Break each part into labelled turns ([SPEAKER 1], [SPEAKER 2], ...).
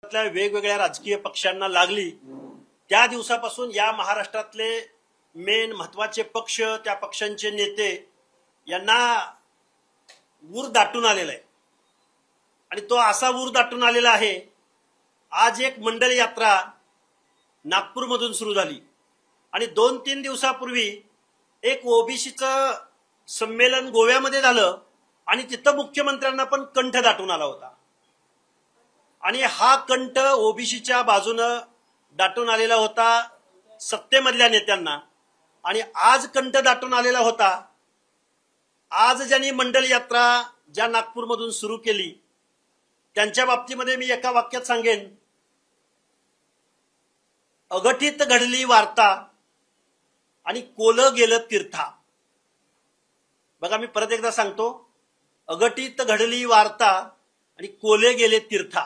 [SPEAKER 1] वेगवेगळ्या राजकीय पक्षांना लागली त्या दिवसापासून या महाराष्ट्रातले मेन महत्वाचे पक्ष, त्या पक्षांचे नेते यांना ऊर दाटून आलेला आहे आणि तो असा ऊर दाटून आलेला आहे. आज एक मंडल यात्रा नागपूरमधून सुरू झाली आणि 2-3 दिवसापूर्वी एक ओबीसीचं संमेलन गोव्यामध्ये झालं आणि तिथं मुख्यमंत्र्यांना पण कंठ दाटून आला होता आणि हा कंठ ओबीसीच्या बाजूनं दाटून आलेला होता सत्तेमधल्या नेत्यांना. आणि आज कंठ दाटून आलेला होता. आज ज्यांनी मंडल यात्रा ज्या नागपूरमधून सुरू केली त्यांच्या बाबतीमध्ये मी एका वाक्यात सांगेन, अघटित घडली वार्ता आणि कोलं गेलं तीर्था. बघा, मी परत एकदा सांगतो, अघटित घडली वार्ता आणि कोले गेले तीर्था.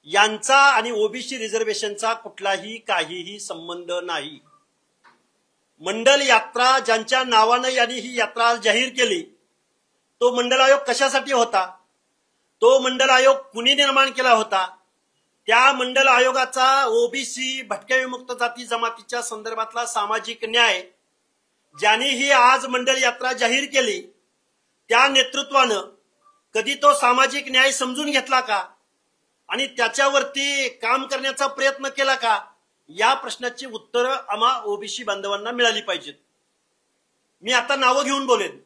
[SPEAKER 1] यांचा आणि ओबीसी रिझर्वेशनचा कुठलाही काहीही संबंध नाही. मंडल यात्रा ज्यांच्या नावानं यांनी ही यात्रा जाहीर केली तो मंडल आयोग कशासाठी होता, तो मंडल आयोग कुणी निर्माण केला होता, त्या मंडल आयोगाचा ओबीसी भटक्या विमुक्त जाती जमातीच्या संदर्भातला सामाजिक न्याय ज्यांनी ही आज मंडल यात्रा जाहीर केली त्या नेतृत्वानं कधी तो सामाजिक न्याय समजून घेतला का आणि त्याच्यावरती काम करण्याचा प्रयत्न केला का, या प्रश्नाची उत्तरं आम्हा ओबीसी बांधवांना मिळाली पाहिजेत. मी आता नावं घेऊन बोलेन.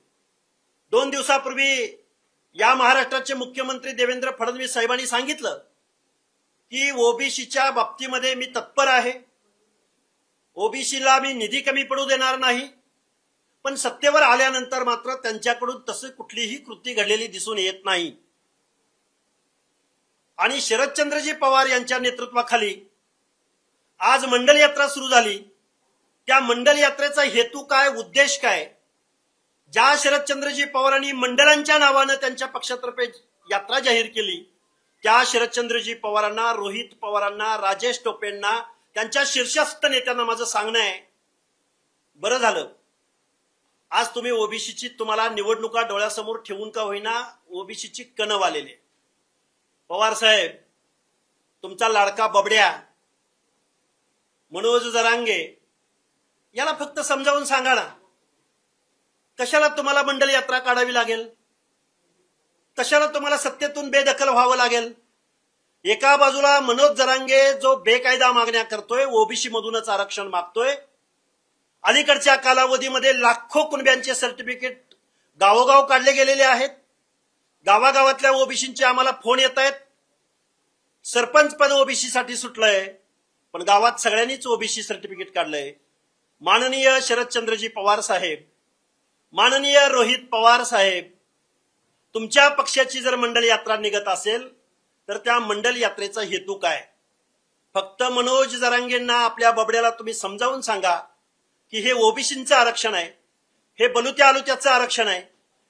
[SPEAKER 1] 2 दिवसापूर्वी या महाराष्ट्राचे मुख्यमंत्री देवेंद्र फडणवीस साहेबांनी सांगितलं की ओबीसीच्या बाबतीमध्ये मी तत्पर आहे, ओबीसीला मी निधी कमी पडू देणार नाही. पण सत्तेवर आल्यानंतर मात्र त्यांच्याकडून तसं कुठलीही कृती घडलेली दिसून येत नाही. आणि शरदचंद्रजी पवार यांच्या नेतृत्वाखाली आज मंडल यात्रा सुरू झाली. त्या मंडल यात्रेचा हेतू काय, उद्देश काय, ज्या शरदचंद्रजी पवारांनी मंडळांच्या नावानं त्यांच्या पक्षातर्फे यात्रा जाहीर केली त्या शरदचंद्रजी पवारांना, रोहित पवारांना, राजेश टोपेंना, त्यांच्या शीर्षस्थ नेत्यांना माझं सांगणं आहे, बरं झालं आज तुम्ही ओबीसीची, तुम्हाला निवडणुका डोळ्यासमोर ठेवून का होईना ओबीसीची कणव आलेली. पवार साहेब, तुमचा लाडका बबड्या मनोज जरांगे याला फक्त समजावून सांगा ना, कशाला तुम्हाला मंडल यात्रा काढावी लागेल, कशाला तुम्हाला सत्तेतून बेदखल व्हावं लागेल. एका बाजूला मनोज जरांगे जो बेकायदा मागण्या करतोय, ओबीसी मधूनच आरक्षण मागतोय, अलीकडच्या कालावधीमध्ये लाखो कुणब्यांचे सर्टिफिकेट गावोगाव काढले गेलेले आहेत. गावागावातल्या ओबीसींचे आम्हाला फोन येत आहेत, सरपंच पद ओबीसी साठी सुटलंय पण गावात सगळ्यांनीच ओबीसी सर्टिफिकेट काढलंय. माननीय शरदचंद्रजी पवार साहेब, माननीय रोहित पवार साहेब, तुमच्या पक्षाची जर मंडल यात्रा निघत असेल तर त्या मंडल यात्रेचा हेतू काय. फक्त मनोज जरांगेंना, आपल्या बबड्याला तुम्ही समजावून सांगा की हे ओबीसींचं आरक्षण आहे, हे बलुत्या आलुत्याचं आरक्षण आहे,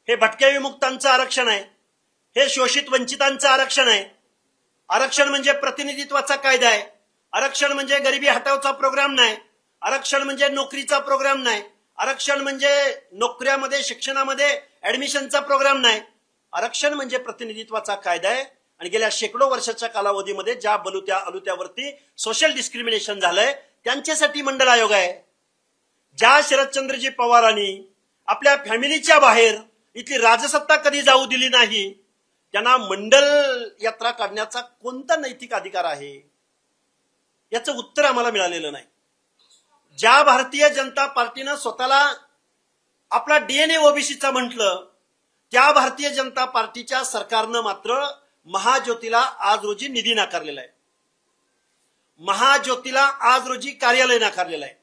[SPEAKER 1] हे भटक्या विमुक्तांचं आरक्षण आहे, हे शोषित वंचितांचं आरक्षण आहे. आरक्षण म्हणजे प्रतिनिधित्वाचा कायदा आहे. आरक्षण म्हणजे गरिबी हटावचा प्रोग्राम नाही. आरक्षण म्हणजे नोकरीचा प्रोग्राम नाही. आरक्षण म्हणजे नोकऱ्यामध्ये, शिक्षणामध्ये ऍडमिशनचा प्रोग्राम नाही. आरक्षण म्हणजे प्रतिनिधित्वाचा कायदा आहे. आणि गेल्या शेकडो वर्षाच्या कालावधीमध्ये ज्या बलुत्या अलुत्यावरती सोशल डिस्क्रिमिनेशन झालंय त्यांच्यासाठी मंडल आयोग आहे. ज्या शरदचंद्रजी पवारांनी आपल्या फॅमिलीच्या बाहेर इथली राजसत्ता कधी जाऊ दिली नाही त्यांना मंडल यात्रा काढण्याचा कोणता नैतिक अधिकार आहे, याचं उत्तर आम्हाला मिळालेलं नाही. ज्या भारतीय जनता पार्टीनं स्वतःला आपला डीएनए ओबीसीचा म्हटलं त्या भारतीय जनता पार्टीच्या सरकारनं मात्र महाज्योतीला आज रोजी निधी नाकारलेला आहे. महाज्योतीला आज रोजी कार्यालय नाकारलेलं आहे.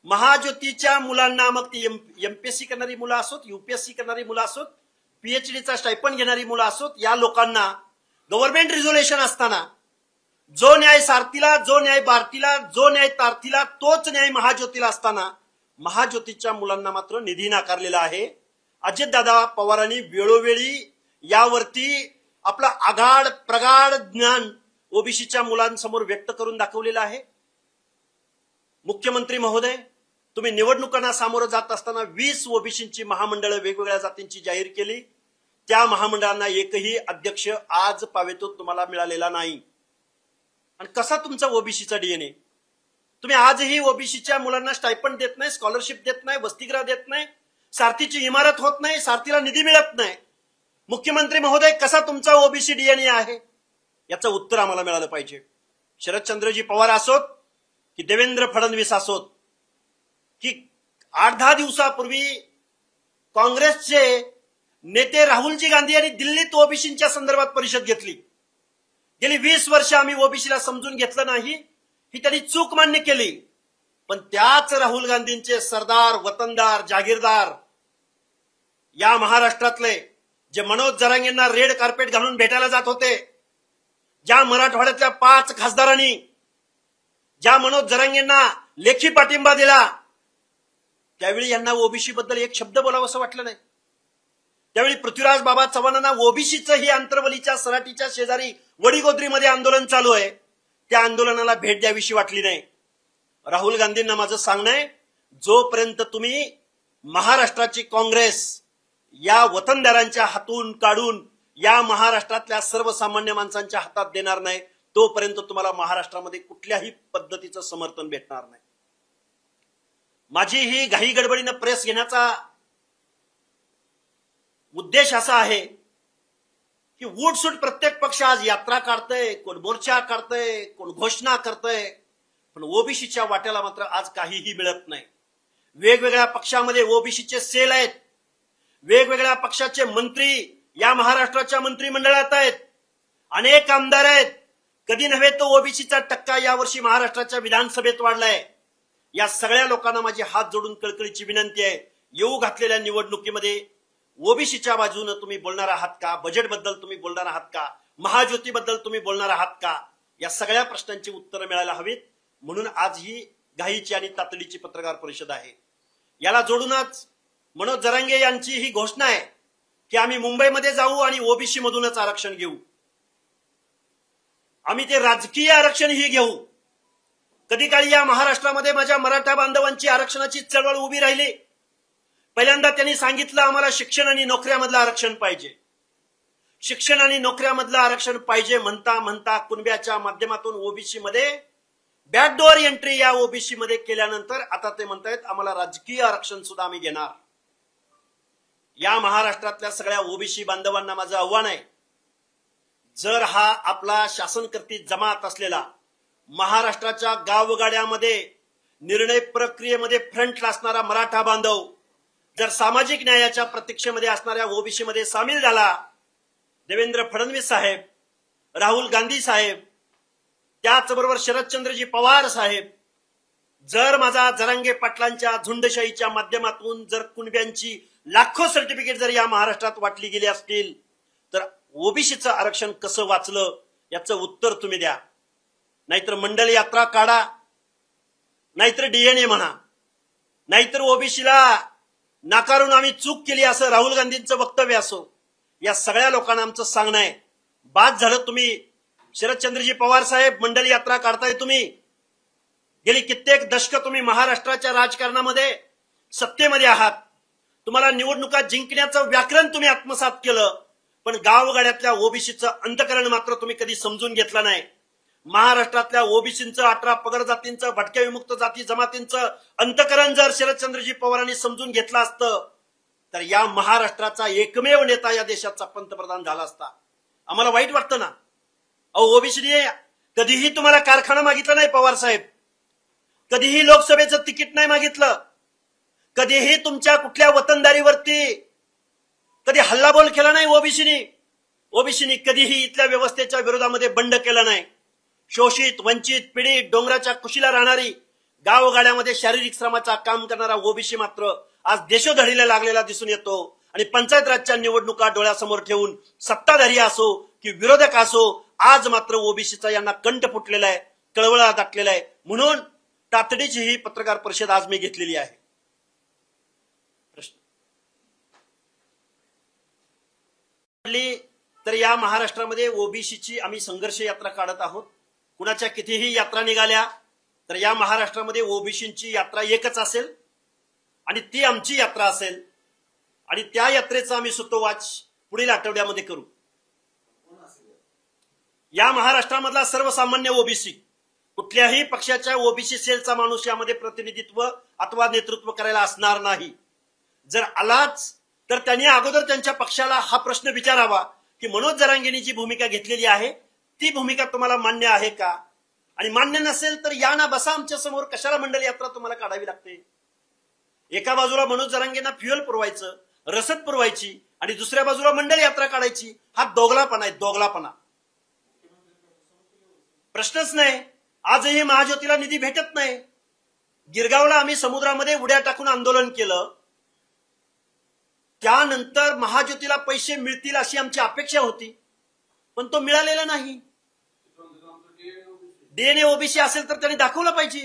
[SPEAKER 1] महाज्योतीच्या मुलांना, मग ती एमपीएससी करणारी मुलं असोत, यूपीएससी करणारी मुलं असोत, पीएचडीचा स्टायपंड घेणारी मुलं असोत, या लोकांना गव्हर्नमेंट रिझोल्युशन असताना जो न्याय सारथीला, जो न्याय बारतीला, जो न्याय तारतीला, तोच न्याय महाज्योतीला असताना महाज्योतीच्या मुलांना मात्र निधी नाकारलेला आहे. अजितदादा पवारांनी वेळोवेळी यावरती आपलं आगाढ प्रगाढ ज्ञान ओबीसीच्या मुलांसमोर व्यक्त करून दाखवलेलं आहे. मुख्यमंत्री महोदय, तुम्ही निवडणुकांना सामोरं जात असताना 20 ओबीसींची महामंडळं वेगवेगळ्या जातींची जाहीर केली. त्या महामंडळांना एकही अध्यक्ष आज पावेतो तुम्हाला मिळालेला नाही. आणि कसा तुमचा ओबीसीचा डीएनए? तुम्ही आजही ओबीसीच्या मुलांना स्टायपंड देत नाही, स्कॉलरशिप देत नाही, वसतिगृह देत नाही, सारथीची इमारत होत नाही, सारथीला निधी मिळत नाही. मुख्यमंत्री महोदय, कसा तुमचा ओबीसी डीएनए आहे? याचं उत्तर आम्हाला मिळालं पाहिजे. शरदचंद्रजी पवार असोत की देवेंद्र फडणवीस असोत, की 8-10 दिवसापूर्वी काँग्रेसचे नेते राहुलजी गांधी यांनी दिल्लीत ओबीसीच्या संदर्भात परिषद घेतली. गेली 20 वर्ष आम्ही ओबीसीला समजून घेतलं नाही, ही त्यांनी चूक मान्य केली. पण त्याच राहुल गांधींचे सरदार, वतनदार, जागीरदार या महाराष्ट्रातले जे मनोज जरांगेंना रेड कार्पेट घालून भेटायला जात होते, ज्या मराठवाड्यातल्या 5 खासदारांनी ज्या मनोज जरांगेंना लेखी पाठिंबा दिला, त्यावेळी यांना ओबीसी बद्दल एक शब्द बोलावं असं वाटलं नाही. त्यावेळी पृथ्वीराज बाबा चव्हाणांना ओबीसीचं ही आंतरवलीच्या सराटीच्या शेजारी वडीगोद्रीमध्ये आंदोलन चालू आहे, त्या आंदोलनाला भेट द्यावीशी वाटली नाही. राहुल गांधींना माझं सांगणं आहे, जोपर्यंत तुम्ही महाराष्ट्राची काँग्रेस या वतनदारांच्या हातून काढून या महाराष्ट्रातल्या सर्वसामान्य माणसांच्या हातात देणार नाही, तोपर्यंत तुम्हाला महाराष्ट्रामध्ये कुठल्याही पद्धतीचं समर्थन भेटणार नाही. माझी ही घाई गडबडीनं प्रेस घेण्याचा उद्देश असा आहे की उठसूट प्रत्येक पक्ष आज यात्रा काढतंय, कोण मोर्चा काढतंय, कोण घोषणा करतंय, पण ओबीसीच्या वाट्याला मात्र आज काहीही मिळत नाही. वेगवेगळ्या पक्षामध्ये ओबीसीचे सेल आहेत, वेगवेगळ्या पक्षाचे मंत्री या महाराष्ट्राच्या मंत्रिमंडळात आहेत, अनेक आमदार आहेत. कधी नव्हे तो ओबीसीचा टक्का यावर्षी महाराष्ट्राच्या विधानसभेत वाढलाय. या सगळ्या लोकांना माझी हात जोडून कळकळीची विनंती आहे, येऊ घातलेल्या निवडणुकीमध्ये ओबीसीच्या बाजूने तुम्ही बोलणार आहात का? बजेटबद्दल तुम्ही बोलणार आहात का? महाज्योतीबद्दल तुम्ही बोलणार आहात का? या सगळ्या प्रश्नांची उत्तरं मिळायला हवीत. म्हणून आज ही घाईची आणि तातडीची पत्रकार परिषद आहे. याला जोडूनच मनोज जरांगे यांची ही घोषणा आहे की आम्ही मुंबईमध्ये जाऊ आणि ओबीसी मधूनच आरक्षण घेऊ. आम्ही ते राजकीय आरक्षणही घेऊ. कधी काळी या महाराष्ट्रामध्ये माझ्या मराठा बांधवांची आरक्षणाची चळवळ उभी राहिली. पहिल्यांदा त्यांनी सांगितलं आम्हाला शिक्षण आणि नोकऱ्यामधलं आरक्षण पाहिजे. शिक्षण आणि नोकऱ्यामधलं आरक्षण पाहिजे म्हणता म्हणता कुणब्याच्या माध्यमातून ओबीसी मध्ये बॅकडोअर एंट्री या ओबीसी मध्ये केल्यानंतर आता ते म्हणतायत आम्हाला राजकीय आरक्षण सुद्धा आम्ही घेणार. या महाराष्ट्रातल्या सगळ्या ओबीसी बांधवांना माझं आव्हान आहे, जर हा आपला शासनकर्ती जमात असलेला महाराष्ट्राच्या गावगाड्यामध्ये निर्णय प्रक्रियेमध्ये फ्रंटला असणारा मराठा बांधव जर सामाजिक न्यायाच्या प्रतीक्षेमध्ये असणाऱ्या ओबीसी मध्ये सामील झाला, देवेंद्र फडणवीस साहेब, राहुल गांधी साहेब, त्याचबरोबर शरदचंद्रजी पवार साहेब, जर माझा जरांगे पाटलांच्या झुंडशाहीच्या माध्यमातून जर कुणब्यांची लाखो सर्टिफिकेट जर या महाराष्ट्रात वाटली गेली असतील, तर ओबीसीचं आरक्षण कसं वाचलं याचं उत्तर तुम्ही द्या. नाहीतर मंडल यात्रा काढा, नाहीतर डीएनए म्हणा, नाहीतर ओबीसीला नाकारून आम्ही चूक केली असं राहुल गांधींचं वक्तव्य असो. या सगळ्या लोकांना आमचं सांगणं आहे, बाद झालं तुम्ही शरदचंद्रजी पवार साहेब मंडल यात्रा काढताय. तुम्ही गेली कित्येक दशकं तुम्ही महाराष्ट्राच्या राजकारणामध्ये सत्तेमध्ये आहात. तुम्हाला निवडणुका जिंकण्याचं व्याकरण तुम्ही आत्मसात केलं, पण गावगाड्यातल्या ओबीसीचं अंतकरण मात्र तुम्ही कधी समजून घेतलं नाही. महाराष्ट्रातल्या ओबीसींचं, 18 पगड जातींचं, भटक्या विमुक्त जाती जमातींचं अंतकरण जर शरदचंद्रजी पवारांनी समजून घेतलं असतं तर या महाराष्ट्राचा एकमेव नेता या देशाचा पंतप्रधान झाला असता. आम्हाला वाईट वाटतं ना. अहो, ओबीसीने कधीही तुम्हाला कारखाना मागितला नाही पवार साहेब, कधीही लोकसभेचं तिकीट नाही मागितलं, कधीही तुमच्या कुठल्या वतनदारीवरती कधी हल्लाबोल केला नाही ओबीसीने. ओबीसीने कधीही इथल्या व्यवस्थेच्या विरोधामध्ये बंड केला नाही. शोषित, वंचित, पीडित, डोंगराच्या कुशीला राहणारी, गावगाड्यामध्ये शारीरिक श्रमाचा काम करणारा ओबीसी मात्र आज देशोधडीला लागलेला दिसून येतो. आणि पंचायत राजच्या निवडणुका डोळ्यासमोर ठेवून सत्ताधारी असो की विरोधक असो, आज मात्र ओबीसीचा यांना कंठ फुटलेला आहे, कळवळा दाटलेला आहे. म्हणून तातडीची ही पत्रकार परिषद आज मी घेतलेली आहे. प्रश्न तर या महाराष्ट्रामध्ये ओबीसीची आम्ही संघर्ष यात्रा काढत आहोत. कुणाच्या कितीही यात्रा निघाल्या तर या महाराष्ट्रामध्ये ओबीसीची यात्रा एकच असेल आणि ती आमची यात्रा असेल आणि त्या यात्रेचा आम्ही सुतोवाच पुढील आठवड्यामध्ये करू. या महाराष्ट्रामधला सर्वसामान्य ओबीसी, कुठल्याही पक्षाच्या ओबीसी सेलचा माणूस यामध्ये प्रतिनिधित्व अथवा नेतृत्व करायला असणार नाही. जर आलाच तर त्यांनी अगोदर त्यांच्या पक्षाला हा प्रश्न विचारावा की मनोज जरांगेंनी जी भूमिका घेतलेली आहे ती भूमिका तुम्हाला मान्य आहे का, आणि मान्य नसेल तर या ना बसा आमच्या समोर, कशाला मंडल यात्रा तुम्हाला काढावी लागते. एका बाजूला मनोज जरांगेंना फ्युएल पुरवायचं, रसद पुरवायची, आणि दुसऱ्या बाजूला मंडल यात्रा काढायची. हा दोगलापणा आहे, दोगलापणा. प्रश्नच नाही. आजही महाज्योतीला निधी भेटत नाही. गिरगावला आम्ही समुद्रामध्ये उड्या टाकून आंदोलन केलं, त्यानंतर महाज्योतीला पैसे मिळतील अशी आमची अपेक्षा होती, पण तो मिळालेला नाही. डीएनए ओबीसी असेल तर त्यांनी दाखवलं पाहिजे.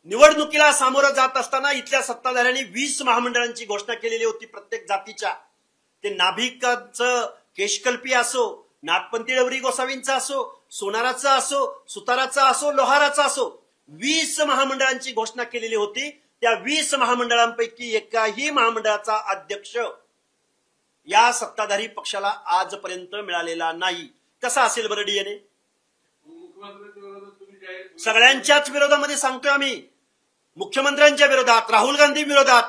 [SPEAKER 1] निवडणुकीला सामोरं जात असताना इथल्या सत्ताधाऱ्यांनी 20 महामंडळांची घोषणा केलेली होती प्रत्येक जातीच्या. ते नाभिकांचं केशकल्पी असो, नाथपंथी डवरी गोसावींचा असो, सोनाराचा असो, सुताराचा असो, लोहाराचा असो, 20 महामंडळांची घोषणा केलेली होती. त्या 20 महामंडळांपैकी एकाही महामंडळाचा अध्यक्ष या सत्ताधारी पक्षाला आजपर्यंत मिळालेला नाही. कसा असेल बरं डीएनए? सगळ्यांच्याच विरोधामध्ये सांगतोय आम्ही, मुख्यमंत्र्यांच्या विरोधात, राहुल गांधी विरोधात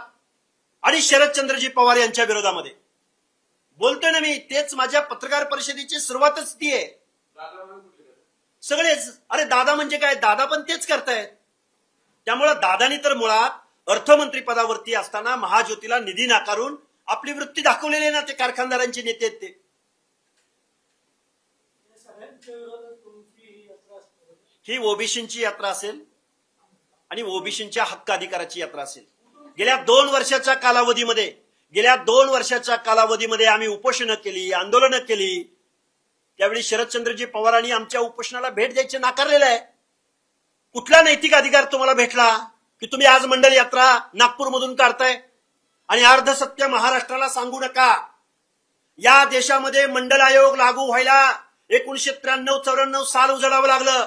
[SPEAKER 1] आणि शरदचंद्रजी पवार यांच्या विरोधामध्ये बोलतोय ना मी. तेच माझ्या पत्रकार परिषदेची सुरुवातच ती आहे. सगळेच अरे दादा म्हणजे काय, दादा पण तेच करतायत. त्यामुळे दादानी तर मुळात अर्थमंत्री पदावरती असताना महाज्योतीला निधी नाकारून आपली वृत्ती दाखवलेली ना, ते कारखानदारांचे नेते आहेत ते. ही ओबीसींची यात्रा असेल आणि ओबीसींच्या हक्क अधिकाराची यात्रा असेल. गेल्या 2 वर्षाच्या कालावधीमध्ये आम्ही उपोषणं केली, आंदोलनं केली. त्यावेळी शरदचंद्रजी पवारांनी आमच्या उपोषणाला भेट द्यायचे नाकारलेलं आहे. कुठला नैतिक अधिकार तुम्हाला भेटला की तुम्ही आज मंडल यात्रा नागपूरमधून काढताय आणि अर्धसत्य महाराष्ट्राला सांगू नका. या देशामध्ये मंडल आयोग लागू व्हायला 1993-94 साल उजडावं लागलं.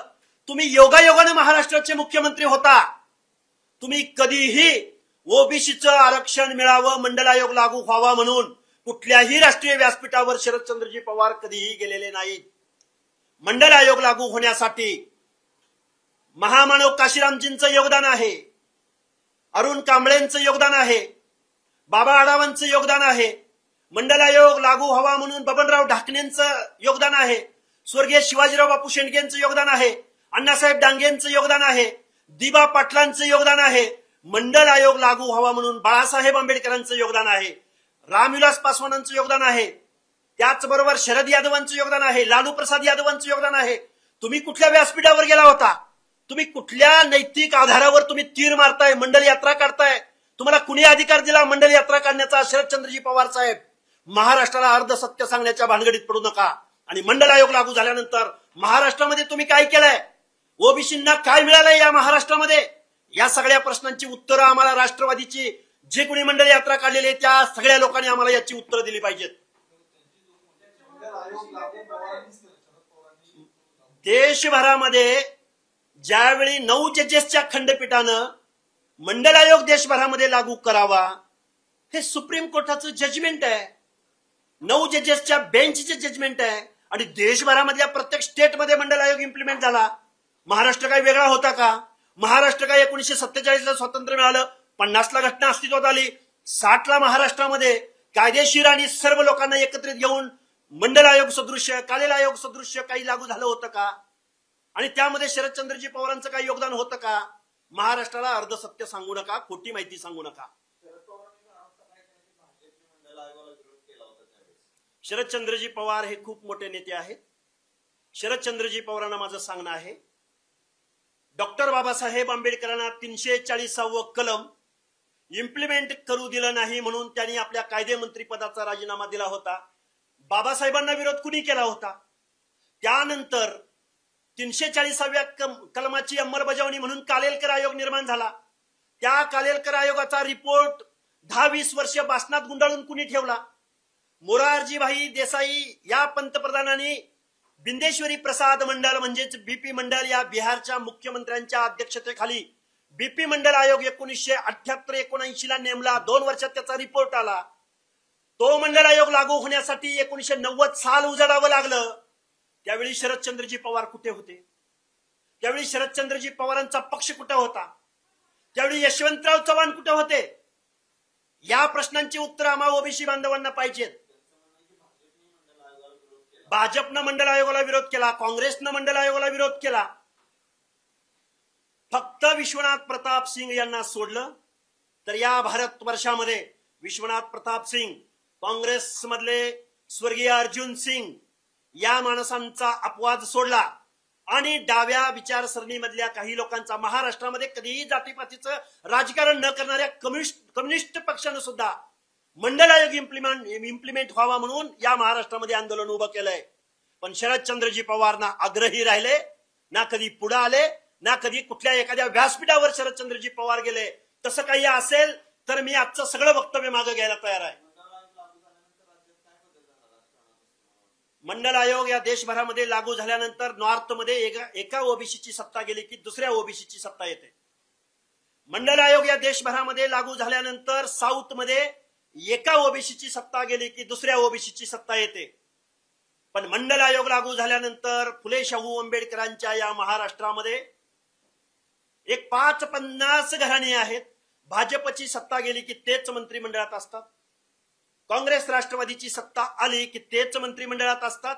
[SPEAKER 1] तुम्ही योगायोगाने महाराष्ट्राचे मुख्यमंत्री होता. तुम्ही कधीही ओबीसीचं आरक्षण मिळावं, मंडल आयोग लागू व्हावा म्हणून कुठल्याही राष्ट्रीय व्यासपीठावर शरदचंद्रजी पवार कधीही गेलेले नाहीत. मंडल आयोग लागू होण्यासाठी महामानव काशीरामजींचं योगदान आहे, अरुण कांबळेंचं योगदान आहे, बाबा आढावांचं योगदान आहे. मंडल आयोग लागू व्हावा म्हणून बबनराव ढाकणेंचं योगदान आहे, स्वर्गीय शिवाजीराव बापू शेंडगेंचं योगदान आहे, अण्णासाहेब डांगेंचं योगदान आहे, दिबा पाटलांचं योगदान आहे. मंडल आयोग लागू व्हावा म्हणून बाळासाहेब आंबेडकरांचं योगदान आहे, रामविलास पासवानांचं योगदान आहे, त्याचबरोबर शरद यादवांचं योगदान आहे, लालू प्रसाद यादवांचं योगदान आहे. तुम्ही कुठल्या व्यासपीठावर गेला होता? तुम्ही कुठल्या नैतिक आधारावर तुम्ही तीर मारताय, मंडल यात्रा काढताय? तुम्हाला कुणी अधिकार दिला मंडल यात्रा काढण्याचा? शरदचंद्रजी पवार साहेब, महाराष्ट्राला अर्धसत्य सांगण्याच्या भानगडीत पडू नका. आणि मंडल आयोग लागू झाल्यानंतर महाराष्ट्रामध्ये तुम्ही काय केलंय? ओबीसींना काय मिळालंय या महाराष्ट्रामध्ये? या सगळ्या प्रश्नांची उत्तरं आम्हाला राष्ट्रवादीची जे कोणी मंडल यात्रा काढलेली आहे त्या सगळ्या लोकांनी आम्हाला याची उत्तरं दिली पाहिजेत. देशभरामध्ये ज्यावेळी 9 जजेसच्या खंडपीठानं मंडल आयोग देशभरामध्ये लागू करावा, हे सुप्रीम कोर्टाचं जजमेंट आहे, 9 जजेसच्या बेंचचे जजमेंट आहे, आणि देशभरामधल्या प्रत्येक स्टेटमध्ये मंडल आयोग इम्प्लिमेंट झाला. महाराष्ट्र काय वेगळा होता का? महाराष्ट्र काय 1947ला स्वातंत्र्य मिळालं, 50ला घटना अस्तित्वात आली, 60ला महाराष्ट्रामध्ये कायदेशीर आणि सर्व लोकांना एकत्रित घेऊन मंडल आयोग सदृश्य, कालेला आयोग सदृश्य काही लागू झालं होतं का? आणि त्यामध्ये शरदचंद्रजी पवारांचं काही योगदान होतं का? महाराष्ट्राला अर्धसत्य सांगू नका, खोटी माहिती सांगू नका. शरदचंद्रजी पवार हे खूप मोठे नेते आहेत. शरदचंद्रजी पवारांना माझं सांगणं आहे, डॉक्टर बाबासाहेब आंबेडकरांना 340वा कलम इम्प्लिमेंट करू दिलं नाही म्हणून त्यांनी आपल्या कायदेमंत्री पदाचा राजीनामा दिला होता. बाबासाहेबांना विरोध कुणी केला होता? त्यानंतर 340व्या कलमाची अंमलबजावणी म्हणून कालेलकर आयोग निर्माण झाला. त्या कालेलकर आयोगाचा रिपोर्ट 10-20 वर्ष बासनात गुंडाळून कुणी ठेवला? मोरारजीभाई देसाई या पंतप्रधानांनी बिंदेश्वरी प्रसाद मंडल म्हणजेच बीपी मंडल या बिहारच्या मुख्यमंत्र्यांच्या अध्यक्षतेखाली बीपी मंडल आयोग 1978-79 ला नेमला. 2 वर्षात त्याचा रिपोर्ट आला. तो मंडल आयोग लागू होण्यासाठी 1990 साल उजाडावं लागलं. त्यावेळी शरदचंद्रजी पवार कुठे होते? त्यावेळी शरदचंद्रजी पवारांचा पक्ष कुठे होता? त्यावेळी यशवंतराव चव्हाण कुठे होते? या प्रश्नांची उत्तर आम्हा ओबीसी बांधवांना पाहिजेत. भाजपनं मंडल आयोगाला विरोध केला, काँग्रेसनं मंडल आयोगाला विरोध केला. फक्त विश्वनाथ प्रताप सिंग यांना सोडलं तर या भारतवर्षामध्ये विश्वनाथ प्रताप सिंग, काँग्रेसमधले स्वर्गीय अर्जुन सिंग या माणसांचा अपवाद सोडला आणि डाव्या विचारसरणीमधल्या काही लोकांचा, महाराष्ट्रामध्ये कधीही जातीपातीचं राजकारण न करणाऱ्या कम्युनिस्ट पक्षानं सुद्धा मंडल आयोग इम्प्लिमेंट व्हावा म्हणून या महाराष्ट्रामध्ये आंदोलन उभं केलंय. पण शरदचंद्रजी पवार ना आग्रही राहिले, ना कधी पुढे आले, ना कधी कुठल्या एखाद्या व्यासपीठावर शरदचंद्रजी पवार गेले. तसं काही असेल तर मी आजचं सगळं वक्तव्य मागे घ्यायला तयार आहे. मंडल आयोग या देशभरामध्ये लागू झाल्यानंतर नॉर्थमध्ये एका ओबीसीची सत्ता गेली की दुसऱ्या ओबीसीची सत्ता येते. मंडल आयोग या देशभरामध्ये लागू झाल्यानंतर साऊथमध्ये एका ओबीसीची सत्ता गेली की दुसऱ्या ओबीसीची सत्ता येते. पण मंडल आयोग लागू झाल्यानंतर फुले शाहू आंबेडकरांच्या या महाराष्ट्रामध्ये एक 50 घराणे आहेत. भाजपची सत्ता गेली की तेच मंत्रिमंडळात असतात. काँग्रेस राष्ट्रवादीची सत्ता आली की तेच मंत्रिमंडळात असतात.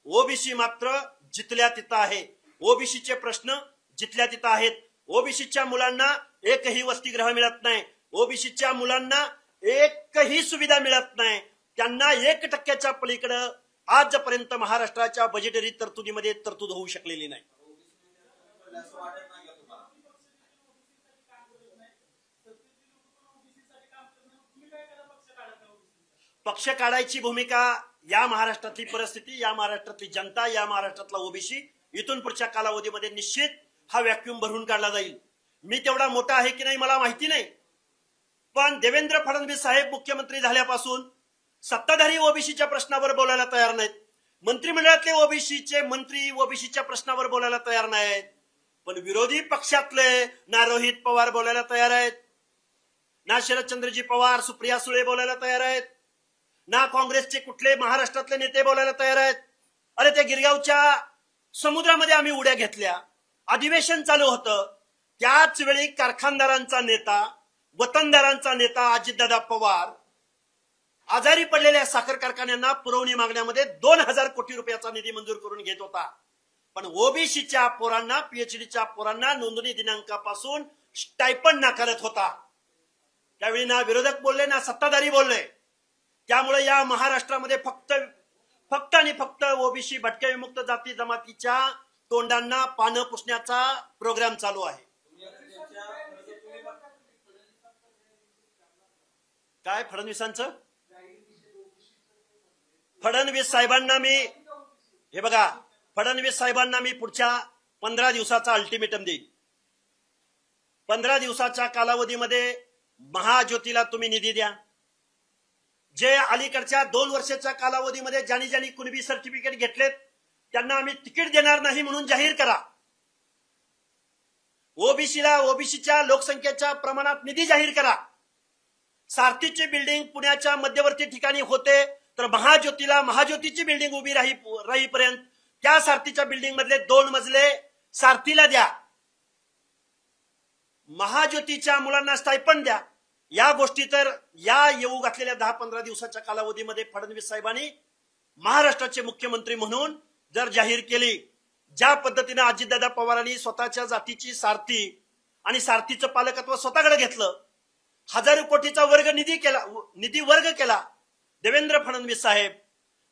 [SPEAKER 1] ओबीसी मात्र जिथल्या तिथं आहे. ओबीसीचे प्रश्न जिथल्या तिथं आहेत. ओबीसीच्या मुलांना एकही वसतिगृह मिळत नाही. ओबीसीच्या मुलांना एकही सुविधा मिळत नाही. त्यांना 1% पलीकडे आजपर्यंत महाराष्ट्राच्या बजेटरी तरतुदीमध्ये तरतूद होऊ शकलेली नाही. पक्ष काढायची भूमिका या महाराष्ट्रातली परिस्थिती, या महाराष्ट्रातली जनता, या महाराष्ट्रातला ओबीसी इथून पुढच्या कालावधीमध्ये निश्चित हा व्हॅक्यूम भरून काढला जाईल. मी तेवढा मोठा आहे की नाही मला माहिती नाही, पण देवेंद्र फडणवीस साहेब मुख्यमंत्री झाल्यापासून सत्ताधारी ओबीसीच्या प्रश्नावर बोलायला तयार नाहीत. मंत्रिमंडळातले ओबीसीचे मंत्री ओबीसीच्या प्रश्नावर बोलायला तयार नाहीत. पण विरोधी पक्षातले ना रोहित पवार बोलायला तयार आहेत, ना शरदचंद्रजी पवार, सुप्रिया सुळे बोलायला तयार आहेत, ना काँग्रेसचे कुठले महाराष्ट्रातले नेते बोलायला तयार आहेत. अरे त्या गिरगावच्या समुद्रामध्ये आम्ही उड्या घेतल्या, अधिवेशन चालू होतं, त्याच वेळी कारखानदारांचा नेता, वतनदारांचा नेता अजितदादा पवार आजारी पडलेल्या साखर कारखान्यांना पुरवणी मागण्यामध्ये 2000 कोटी रुपयाचा निधी मंजूर करून घेत होता. पण ओबीसीच्या पोरांना, पीएचडीच्या पोरांना नोंदणी दिनांकापासून स्टायपंड नाकारत होता. त्यावेळी ना विरोधक बोलले ना सत्ताधारी बोलले. त्यामुळे या महाराष्ट्रामध्ये फक्त आणि फक्त ओबीसी भटक्या विमुक्त जाती जमातीच्या तोंडांना पानं पुसण्याचा प्रोग्राम चालू आहे. काय फडणवीसांचं? फडणवीस साहेबांना मी हे बघा, फडणवीस साहेबांना मी पुढच्या 15 दिवसाचा अल्टिमेटम देईन. 15 दिवसाच्या कालावधीमध्ये महाज्योतीला तुम्ही निधी द्या. जे अलीकडच्या 2 वर्षाच्या कालावधीमध्ये ज्यांनी कुणबी सर्टिफिकेट घेतलेत त्यांना आम्ही तिकीट देणार नाही म्हणून जाहीर करा. ओबीसीला ओबीसीच्या लोकसंख्येच्या प्रमाणात निधी जाहीर करा. सारथीची बिल्डिंग पुण्याच्या मध्यवर्ती ठिकाणी होते तर महाज्योतीची बिल्डिंग उभी राहीपर्यंत त्या सारथीच्या बिल्डिंग मधले 2 मजले सारथीला द्या. महाज्योतीच्या मुलांना स्टायपंड द्या. या गोष्टी तर या येऊ घातलेल्या 10-15 दिवसाच्या कालावधीमध्ये फडणवीस साहेबांनी महाराष्ट्राचे मुख्यमंत्री म्हणून जर जाहीर केली. ज्या पद्धतीने अजितदादा पवारांनी स्वतःच्या जातीची सारथी आणि सारथीचं पालकत्व स्वतःकडे घेतलं, 1000 कोटीचा निधी वर्ग केला. देवेंद्र फडणवीस साहेब,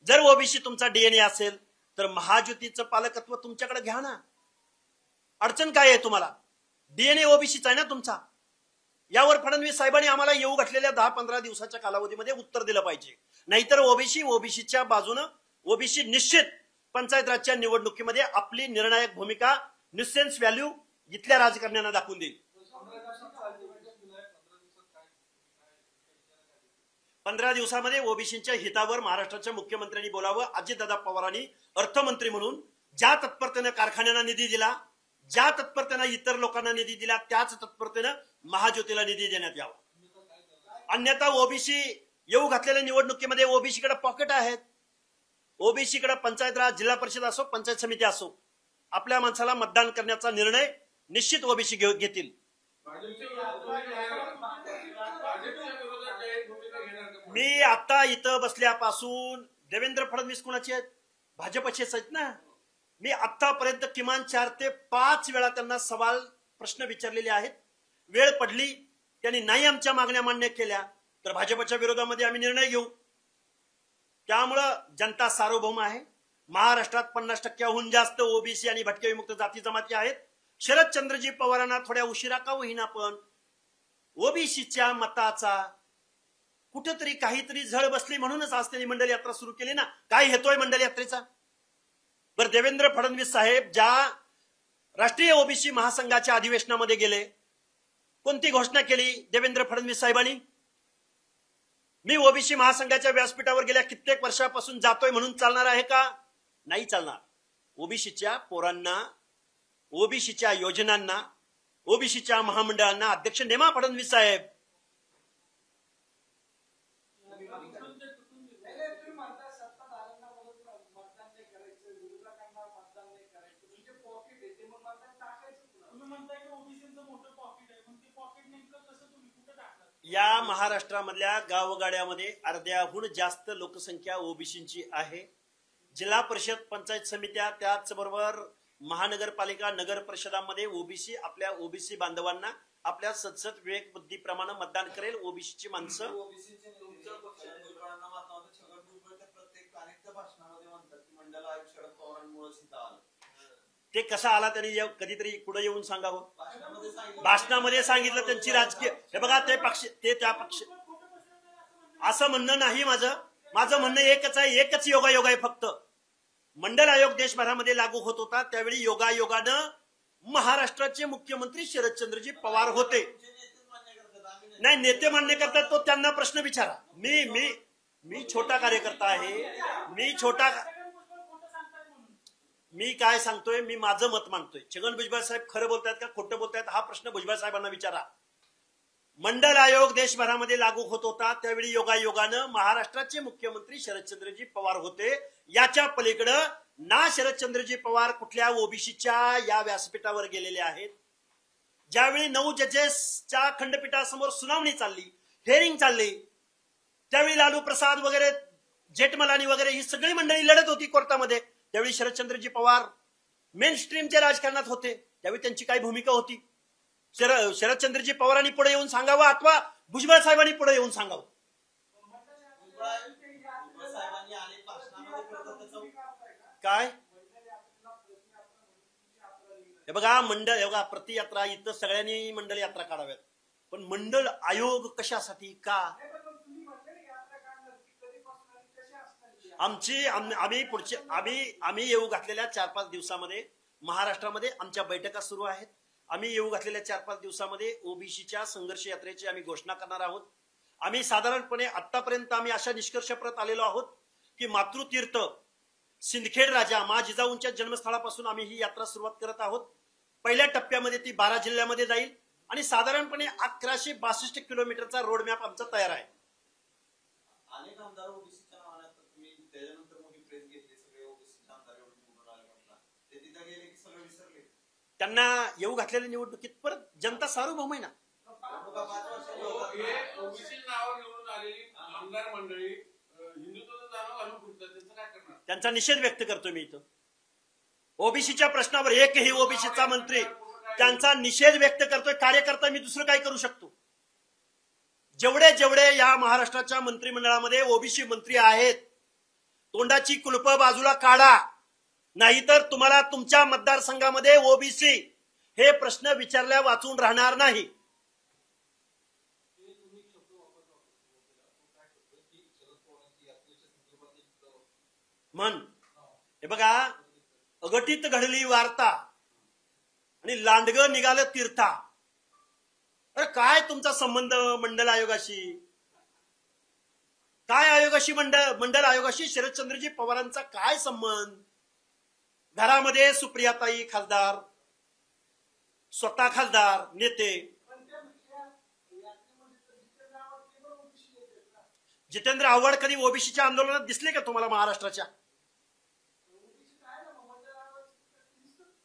[SPEAKER 1] जर ओबीसी तुमचा डीएनए असेल तर महाज्योतीचं पालकत्व तुमच्याकडे घ्या ना. अडचण काय आहे तुम्हाला? डीएनए ओबीसीचा आहे ना तुमचा. यावर फडणवीस साहेबांनी आम्हाला येऊ घातलेल्या 10-15 दिवसाच्या कालावधीमध्ये उत्तर दिलं पाहिजे. नाहीतर ओबीसीच्या बाजूनं ओबीसी निश्चित पंचायत राजच्या निवडणुकीमध्ये आपली निर्णायक भूमिका निसेन्स व्हॅल्यू इथल्या राजकारण्यांना दाखवून देईल. 15 दिवसामध्ये ओबीसीच्या हितावर महाराष्ट्राच्या मुख्यमंत्र्यांनी बोलावं. अजितदादा पवारांनी अर्थमंत्री म्हणून ज्या तत्परतेनं कारखान्यांना निधी दिला, ज्या तत्परतेनं इतर लोकांना निधी दिला, त्याच तत्परतेनं महाज्योतीला निधी देण्यात यावा. अन्यथा ओबीसी येऊ घातलेल्या निवडणुकीमध्ये ओबीसीकडे पॉकेट आहेत. ओबीसीकडे पंचायत राज, जिल्हा परिषद असो, पंचायत समिती असो, आपल्या माणसाला मतदान करण्याचा निर्णय निश्चित ओबीसी घेतील. मी आता इथं बसल्यापासून देवेंद्र फडणवीस कुणाचे आहेत? भाजपचेच आहेत ना. मी आतापर्यंत किमान 4 ते 5 वेळा त्यांना सवाल प्रश्न विचारलेले आहेत. वेळ पडली, त्यांनी नाही आमच्या मागण्या मान्य केल्या तर भाजपच्या विरोधामध्ये आम्ही निर्णय घेऊ. त्यामुळं जनता सार्वभौम आहे. महाराष्ट्रात 50% जास्त ओबीसी आणि भटके विमुक्त जाती जमाती आहेत. शरदचंद्रजी पवारांना थोड्या उशिरा का होईना पण ओबीसीच्या मताचा कुठेतरी काहीतरी झळ बसली म्हणूनच आज त्यांनी मंडल यात्रा सुरू केली ना. काय हेतोय मंडल यात्रेचा? बरं, देवेंद्र फडणवीस साहेब ज्या राष्ट्रीय ओबीसी महासंघाच्या अधिवेशनामध्ये गेले, कोणती घोषणा केली देवेंद्र फडणवीस साहेबांनी? मी ओबीसी महासंघाच्या व्यासपीठावर गेल्या कित्येक वर्षापासून जातोय म्हणून चालणार आहे का? नाही चालणार. ओबीसीच्या पोरांना, ओबीसीच्या योजनांना, ओबीसीच्या महामंडळांना अध्यक्ष नेमा फडणवीस साहेब. या महाराष्ट्रामधल्या गावगाड्यामध्ये अर्ध्याहून जास्त लोकसंख्या ओबीसींची आहे. जिल्हा परिषद, पंचायत समित्या, त्याचबरोबर महानगरपालिका, नगर परिषदामध्ये ओबीसी आपल्या ओबीसी बांधवांना आपल्या सदसद विवेक बुद्धीप्रमाणे मतदान करेल. ओबीसीची माणसं ते कसा आला त्यांनी कधीतरी पुढे येऊन सांगावं. भाषणामध्ये सांगितलं त्यांची राजकीय, हे बघा ते पक्ष, ते त्या पक्ष, असं म्हणणं नाही माझं. माझं म्हणणं एकच आहे, एकच योगायोग आहे फक्त. मंडल आयोग देशभरामध्ये लागू होत होता त्यावेळी योगायोगानं महाराष्ट्राचे मुख्यमंत्री शरदचंद्रजी पवार होते. नाही, नेते मान्य करतात तो त्यांना प्रश्न विचारा. मी छोटा कार्यकर्ता आहे. मी काय सांगतोय, मी माझं मत मांडतोय. छगन भुजबळ साहेब खरं बोलतायत का खोटं बोलतायत हा प्रश्न भुजबळ साहेबांना विचारा. मंडल आयोग देशभरामध्ये लागू होत होता त्यावेळी योगायोगानं महाराष्ट्राचे मुख्यमंत्री शरदचंद्रजी पवार होते. याच्या पलीकडं ना शरदचंद्रजी पवार कुठल्या ओबीसीच्या या व्यासपीठावर गेलेले आहेत. ज्यावेळी 9 जजेसच्या खंडपीठासमोर सुनावणी चालली, हेअरिंग चालली, त्यावेळी लालू प्रसाद वगैरे, जेठमलानी वगैरे ही सगळी मंडळी लढत होती कोर्टामध्ये. त्यावेळी शरदचंद्रजी पवार मेन स्ट्रीमच्या राजकारणात होते. त्यावेळी त्यांची काय भूमिका होती? शरदचंद्रजी पवारांनी पुढे येऊन सांगावं अथवा भुजबळ साहेबांनी पुढे येऊन सांगावं. काय हे बघा, मंडळ, हे बघा प्रतियात्रा, इथं सगळ्यांनी मंडळ यात्रा काढाव्यात, पण मंडळ आयोग कशासाठी का? आम्ही येऊ घातलेल्या 4-5 दिवसामध्ये महाराष्ट्रामध्ये आमच्या बैठका सुरू आहेत. आम्ही येऊ घातलेल्या 4-5 दिवसामध्ये ओबीसीच्या संघर्ष यात्रेची आम्ही घोषणा करणार आहोत. आम्ही साधारणपणे आतापर्यंत आम्ही अशा निष्कर्षाप्रत आलेलो आहोत की मातृतीर्थ सिंदखेड राजा मा जिजाऊंच्या जन्मस्थळापासून आम्ही ही यात्रा सुरुवात करत आहोत. पहिल्या टप्प्यामध्ये ती 12 जिल्ह्यामध्ये जाईल आणि साधारणपणे 1162 किलोमीटरचा रोडमॅप आमचा तयार आहे.
[SPEAKER 2] अनेक आमदार ओबीसीच्या नावाने तुम्ही त्याच्यानंतर मोठी प्रेस घेतली, सगळे ओबीसी आमदार एवढे निवडून आले म्हटलं, ते तिथे गेले की सगळे विसरले.
[SPEAKER 1] त्यांना येऊ घातलेल्या निवडणुकीत परत जनता सार्वभौम आहे ना.
[SPEAKER 3] ओबीसी नावावर निवडून आलेली आमदार मंडळी हिंदुत्वाचं जाणव घालून फिरतात, त्यांचं काय करणार?
[SPEAKER 1] त्यांचा निषेध व्यक्त करतोय मी इथं. ओबीसीच्या प्रश्नावर एकही ओबीसीचा मंत्री त्यांचा निषेध व्यक्त करतोय. कार्यकर्ता मी दुसरं काय करू शकतो? जेवढे या महाराष्ट्राच्या मंत्रिमंडळामध्ये ओबीसी मंत्री आहेत, तोंडाची कुलप बाजूला काढा, नाहीतर तुम्हाला तुमच्या मतदारसंघामध्ये ओबीसी हे प्रश्न विचारल्या वाचून राहणार नाही. मन हे बघा, अघटित घडली वार्ता आणि लांडगं निघालं तीर्था. अरे काय तुमचा संबंध मंडल आयोगाशी? काय आयोगाशी? मंडल आयोगाशी शरदचंद्रजी पवारांचा काय संबंध? घरामध्ये सुप्रियाताई खासदार, स्वतः खासदार, नेते. जितेंद्र आव्हाड कधी ओबीसीच्या आंदोलनात दिसले का तुम्हाला महाराष्ट्राच्या?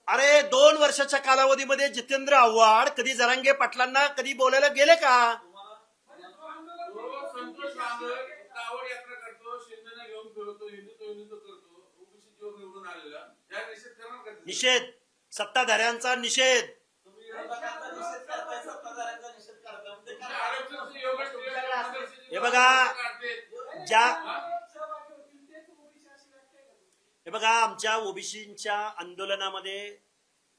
[SPEAKER 1] अरे 2 वर्षाच्या कालावधीमध्ये जितेंद्र आव्हाड कधी जरांगे पाटलांना कधी बोलायला गेले का?
[SPEAKER 3] तो संतोष बांगर कावड यात्रा करतो, शिंदेना घेऊन फिरतो, हिंदुत्व करतो, ओबीसीवर निवडून आलेला या निषेध करणार का?
[SPEAKER 1] निषेध, सत्ताधाऱ्यांचा निषेध.
[SPEAKER 2] तुम्ही विरोधकांचा निषेध करताय, सत्ताधाऱ्यांचा निषेध करताय. म्हणजे
[SPEAKER 3] तुमच्या
[SPEAKER 2] काय?
[SPEAKER 3] आरक्षणाचं योगेश
[SPEAKER 1] हे बघा, ज्या हे बघा आमच्या ओबीसीच्या आंदोलनामध्ये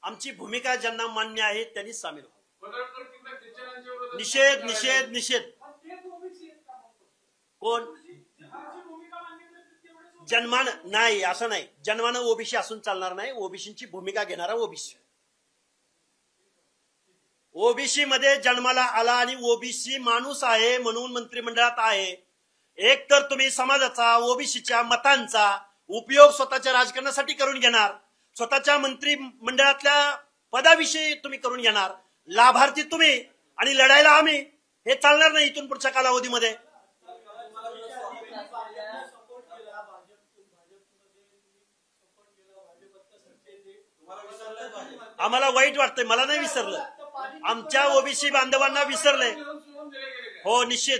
[SPEAKER 1] आमची भूमिका ज्यांना मान्य आहे त्यांनी सामील व्हावं. निषेध निषेध निषेध. कोण जन्मानं नाही, असं नाही. जन्मानं ओबीसी असून चालणार नाही. ओबीसीची भूमिका घेणारा ओबीसी, ओबीसी मध्ये जन्माला आला आणि ओबीसी माणूस आहे म्हणून मंत्रिमंडळात आहे. एक तर तुम्ही समाजाचा ओबीसीच्या मतांचा उपयोग स्वतःच्या राजकारणासाठी करून घेणार, स्वतःच्या मंत्रिमंडळातल्या पदाविषयी तुम्ही करून घेणार. लाभार्थी तुम्ही आणि लढायला आम्ही, हे चालणार नाही इथून पुढच्या कालावधीमध्ये. आम्हाला वाईट वाटतंय, मला नाही विसरलं, आमच्या ओबीसी बांधवांना विसरलंय. हो निश्चित.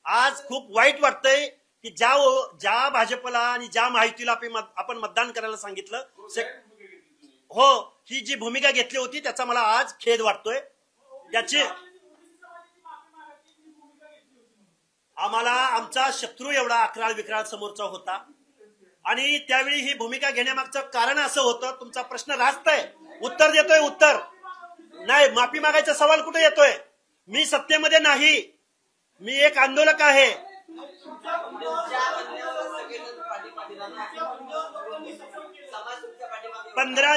[SPEAKER 1] आज खूप वाईट वाटतंय की ज्या भाजपला आणि ज्या माहितीला आपण मतदान करायला सांगितलं, हो ही जी भूमिका घेतली होती त्याचा मला आज खेद वाटतोय. त्याची आम्हाला आमचा शत्रू एवढा अकराळ विकराळ समोरचा होता आणि त्यावेळी ही भूमिका घेण्यामागचं कारण असं होतं. तुमचा प्रश्न रास्तय, उत्तर देतोय. उत्तर नाही, माफी मागायचा सवाल कुठे येतोय? मी सत्तेमध्ये नाही, मी एक आंदोलक आहे. 15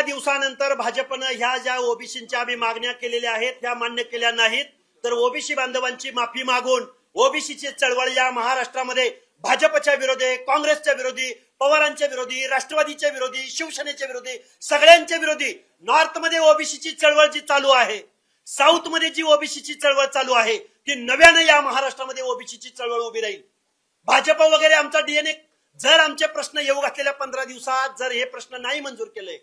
[SPEAKER 1] दिवसानंतर भाजपनं ह्या ज्या ओबीसीच्या आम्ही मागण्या केलेल्या आहेत त्या मान्य केल्या नाहीत, तर ओबीसी बांधवांची माफी मागून ओबीसीची चळवळ या महाराष्ट्रामध्ये भाजपच्या विरोधी, काँग्रेसच्या विरोधी, पवारांच्या विरोधी, राष्ट्रवादीच्या विरोधी, शिवसेनेच्या विरोधी, सगळ्यांच्या विरोधी नॉर्थमध्ये ओबीसीची चळवळ जी चालू आहे, साऊथमध्ये जी ओबीसीची चळवळ चालू आहे, ती नव्यानं या महाराष्ट्रामध्ये ओबीसीची चळवळ उभी राहील. भाजप वगैरे आमचा डीएनए, जर आमचे प्रश्न येऊ घातलेल्या 15 दिवसात जर हे प्रश्न नाही मंजूर केले,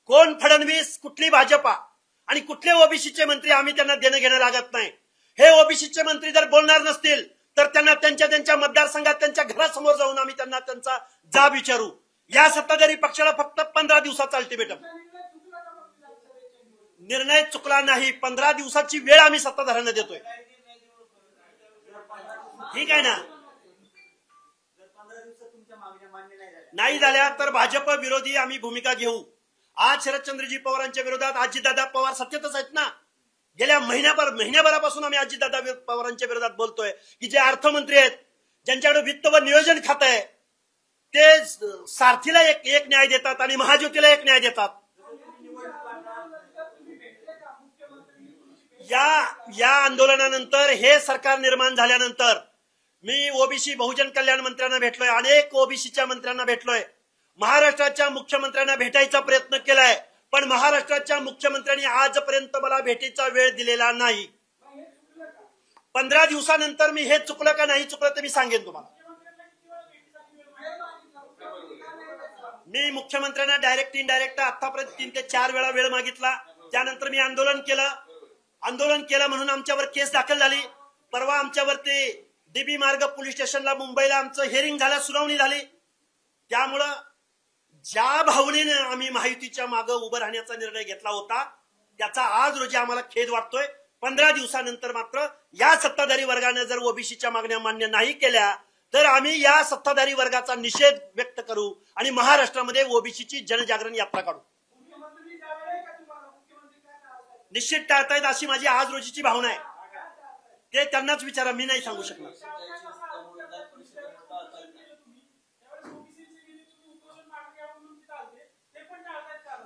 [SPEAKER 1] कोण फडणवीस, कुठली भाजपा आणि कुठले ओबीसीचे मंत्री, आम्ही त्यांना देणं घेणं लागत नाही. हे ओबीसीचे मंत्री जर बोलणार नसतील तर त्यांना त्यांच्या मतदारसंघात त्यांच्या घरासमोर जाऊन आम्ही त्यांना त्यांचा जाब विचारू. या सत्ताधारी पक्षाला फक्त 15 दिवसाचा अल्टिमेटम. निर्णय चुकला नाही, 15 दिवसाची वेळ आम्ही सत्ताधाऱ्यांना देतोय. ठीक आहे ना? नाही झाल्या तर भाजप विरोधी आम्ही भूमिका घेऊ. आज शरदचंद्रजी पवारांच्या विरोधात अजितदादा पवार सत्तेतच आहेत ना. गेल्या महिन्याभरापासून आम्ही अजितदादा पवारांच्या विरोधात बोलतोय की जे अर्थमंत्री आहेत, ज्यांच्याकडे वित्त व नियोजन खातं आहे, ते सारथीला एक न्याय देतात आणि महाज्योतीला एक न्याय देतात. या आंदोलनानंतर हे सरकार निर्माण झाल्यानंतर मी ओबीसी बहुजन कल्याण मंत्र्यांना भेटलोय, अनेक ओबीसीच्या मंत्र्यांना भेटलोय, महाराष्ट्राच्या मुख्यमंत्र्यांना भेटायचा प्रयत्न केलाय, पण महाराष्ट्राच्या मुख्यमंत्र्यांनी आजपर्यंत मला भेटीचा वेळ दिलेला नाही. 15 दिवसानंतर मी हे चुकलं का नाही चुकलं ते मी सांगेन तुम्हाला. मी मुख्यमंत्र्यांना डायरेक्ट इनडायरेक्ट आतापर्यंत 3 ते 4 वेळा वेळ मागितला. त्यानंतर मी आंदोलन केलं म्हणून आमच्यावर केस दाखल झाली. परवा आमच्यावरती डीबी मार्ग पोलीस स्टेशनला मुंबईला आमचं हिअरिंग झालं, सुनावणी झाली. त्यामुळं ज्या भावनेनं आम्ही महायुतीच्या मागे उभं राहण्याचा निर्णय घेतला होता त्याचा आज रोजी आम्हाला खेद वाटतोय. 15 दिवसानंतर मात्र या सत्ताधारी वर्गाने जर ओबीसीच्या मागण्या मान्य नाही केल्या तर आम्ही या सत्ताधारी वर्गाचा निषेध व्यक्त करू आणि महाराष्ट्रामध्ये ओबीसीची जनजागरण यात्रा काढू. निश्चित टाळतायत अशी माझी आज रोजीची भावना आहे. ते त्यांनाच विचारा, मी नाही सांगू शकणार.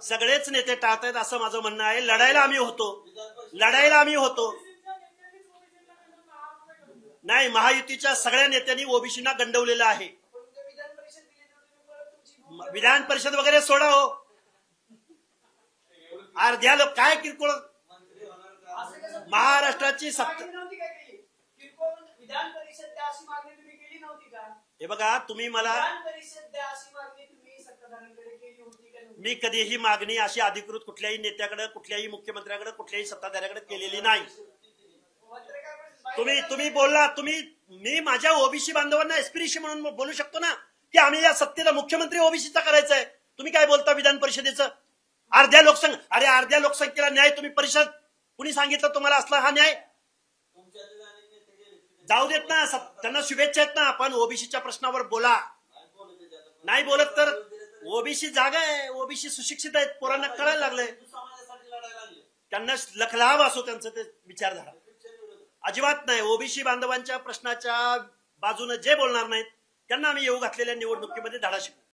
[SPEAKER 1] सगळेच नेते टाळतायत असं माझं म्हणणं आहे. लढायला आम्ही होतो. नाही, महायुतीच्या सगळ्या नेत्यांनी ओबीसीना गंडवलेलं आहे. विधान परिषद वगैरे सोडा हो, अर्ध्या लोक काय किरकोळ महाराष्ट्राची सत्ता.
[SPEAKER 4] विधान परिषद अशी मागणी तुम्ही केली नव्हती का?
[SPEAKER 1] हे बघा, तुम्ही मला,
[SPEAKER 4] विधान परिषद द्या अशी मागणी तुम्ही सत्ताधाऱ्यांकडे केली होती का नव्हती?
[SPEAKER 1] मी कधीही मागणी अशी अधिकृत कुठल्याही नेत्याकडे, कुठल्याही मुख्यमंत्र्याकडे, कुठल्याही सत्ताधाऱ्याकडे केलेली नाही.
[SPEAKER 4] पत्रकार परिषद
[SPEAKER 1] तुम्ही बोलला, मी माझ्या ओबीसी बांधवांना एस्पिरेशन म्हणून बोलू शकतो ना की आम्ही या सत्तेला मुख्यमंत्री ओबीसीचा करायचा आहे. तुम्ही काय बोलता विधान परिषदेचं? अर्ध्या लोकसंख्येला न्याय तुम्ही परिषद, कुणी सांगितलं तुम्हाला असला हा न्याय?
[SPEAKER 2] तुमच्या जे अनेक नेते गेले ते
[SPEAKER 1] जाऊ देत ना, त्यांना शुभेच्छा आहेत ना, पण ओबीसीच्या प्रश्नावर बोला.
[SPEAKER 2] नाही बोलत ते आता.
[SPEAKER 1] नाही बोलत तर ओबीसी जागा आहे, ओबीसी सुशिक्षित आहेत, पोरांना कळायला लागलंय.
[SPEAKER 2] हिंदू समाजासाठी लढायला लागले.
[SPEAKER 1] त्यांना लखलाभ असो त्यांचं ते विचारधारा.
[SPEAKER 2] पिक्चर विरोधात.
[SPEAKER 1] अजिबात नाही. ओबीसी बांधवांच्या प्रश्नाच्या बाजूने जे बोलणार नाहीत त्यांना आम्ही येऊ घातलेल्या निवडणुकीमध्ये धडा शिकू.